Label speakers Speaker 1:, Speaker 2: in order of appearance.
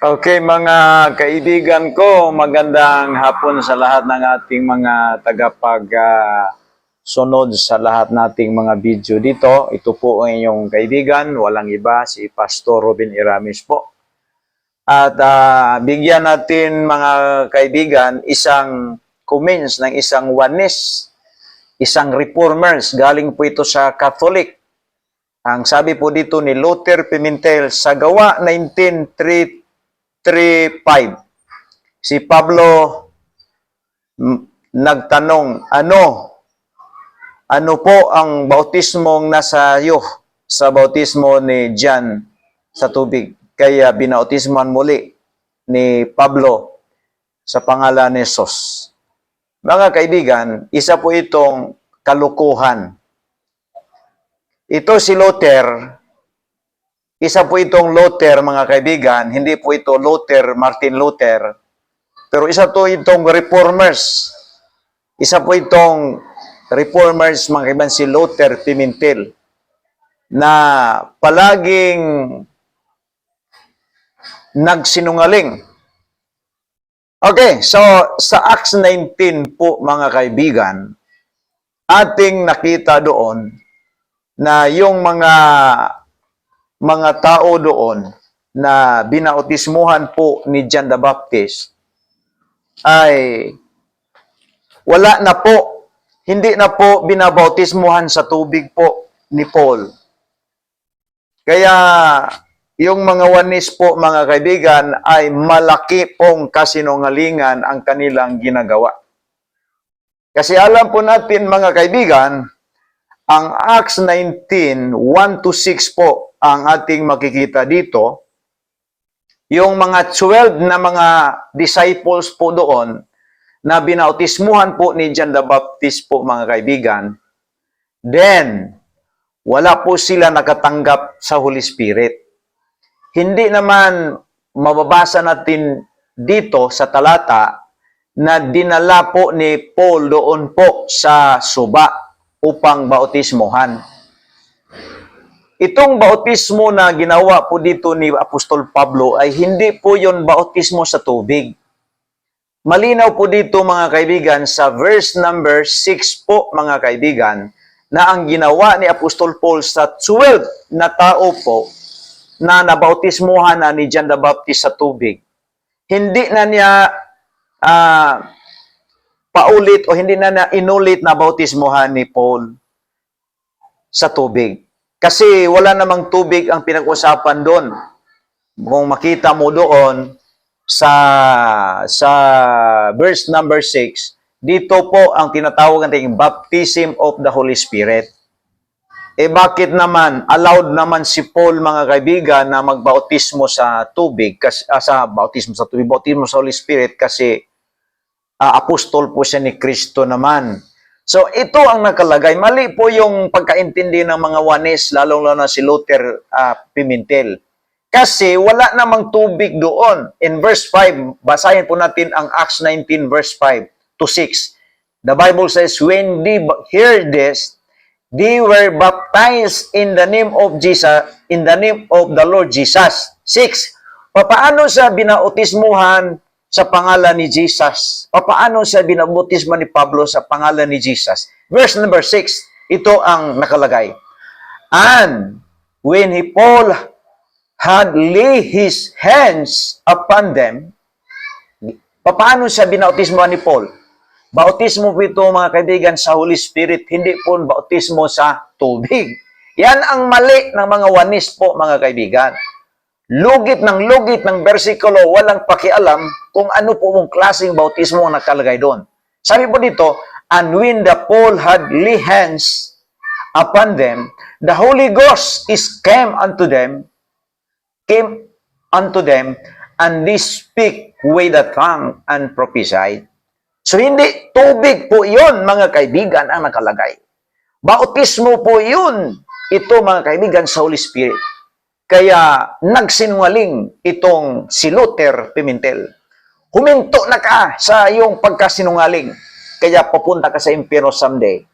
Speaker 1: Okay, mga kaibigan ko, magandang hapon sa lahat ng ating mga sunod sa lahat nating mga video dito. Ito po ang inyong kaibigan, walang iba, si Pastor Robin Iramis po. At bigyan natin mga kaibigan isang comments ng isang Oneness, isang Reformers, galing po ito sa Catholic. Ang sabi po dito ni Luther Pimentel sa Gawa 19:3-5, si Pablo nagtanong, ano po ang bautismong nasa iyo sa bautismo ni John sa tubig? Kaya binautismohan muli ni Pablo sa pangalan ni Jesus. Mga kaibigan, isa po itong kalukuhan. Ito si Luther, isa po itong Luther, mga kaibigan, hindi po ito Martin Luther, pero isa po itong Reformers. Isa po itong Reformers, mga kaibigan, si Luther Pimentel, na palaging nagsinungaling. Okay, so sa Acts 19 po, mga kaibigan, ating nakita doon na yung mga tao doon na binautismuhan po ni John the Baptist ay wala na po, hindi na po binabautismuhan sa tubig po ni Paul. Kaya yung mga Oneness po, mga kaibigan, ay malaki pong kasinungalingan ang kanilang ginagawa. Kasi alam po natin, mga kaibigan, ang Acts 19, 1-6 po ang ating makikita dito. Yung mga 12 na mga disciples po doon na binautismuhan po ni John the Baptist po, mga kaibigan, then wala po sila nakatanggap sa Holy Spirit. Hindi naman mababasa natin dito sa talata na dinala po ni Paul doon po sa suba upang bautismuhan. Itong bautismo na ginawa po dito ni Apostol Pablo ay hindi po yon bautismo sa tubig. Malinaw po dito, mga kaibigan, sa verse number 6 po, mga kaibigan, na ang ginawa ni Apostol Paul sa 12 na tao po na nabautismuhan na ni John the Baptist sa tubig. Hindi na niya paulit o hindi na inulit na bautismuhan ni Paul sa tubig. Kasi wala namang tubig ang pinag-usapan doon. Kung makita mo doon sa verse number 6, dito po ang tinatawag natin baptism of the Holy Spirit. Bakit naman allowed naman si Paul, mga kaibigan, na magbautismo sa tubig, bautismo sa Holy Spirit, kasi apostol po siya ni Kristo naman. So ito ang nakalagay. Mali po yung pagkaintindi ng mga Oneness, lalong-lalo na si Luther Pimentel. Kasi wala namang tubig doon. In verse 5, basahin po natin ang Acts 19 verse 5-6. The Bible says, when they heard this, they were baptized in the name of Jesus, in the name of the Lord Jesus. 6. Paano siya binautismuhan sa pangalan ni Jesus? Paano siya binautismuhan ni Pablo sa pangalan ni Jesus? Verse number 6, ito ang nakalagay. And when Paul had laid his hands upon them, paano siya binautismuhan ni Paul? Bautismo po ito, mga kaibigan, sa Holy Spirit, hindi po bautismo sa tubig. Yan ang mali ng mga Oneness po, mga kaibigan. Lugit ng versikulo, walang pakialam kung ano po mong klaseng bautismo ang nakalagay doon. Sabi po dito, and when the Paul had laid hands upon them, the Holy Ghost came unto them, and they speak with the tongue and prophesied. So, hindi tubig po yun, mga kaibigan, ang nakalagay. Bautismo po yun. Ito, mga kaibigan, sa Holy Spirit. Kaya, nagsinungaling itong si Luther Pimentel. Huminto na ka sa iyong pagkasinungaling. Kaya, papunta ka sa impyerno someday.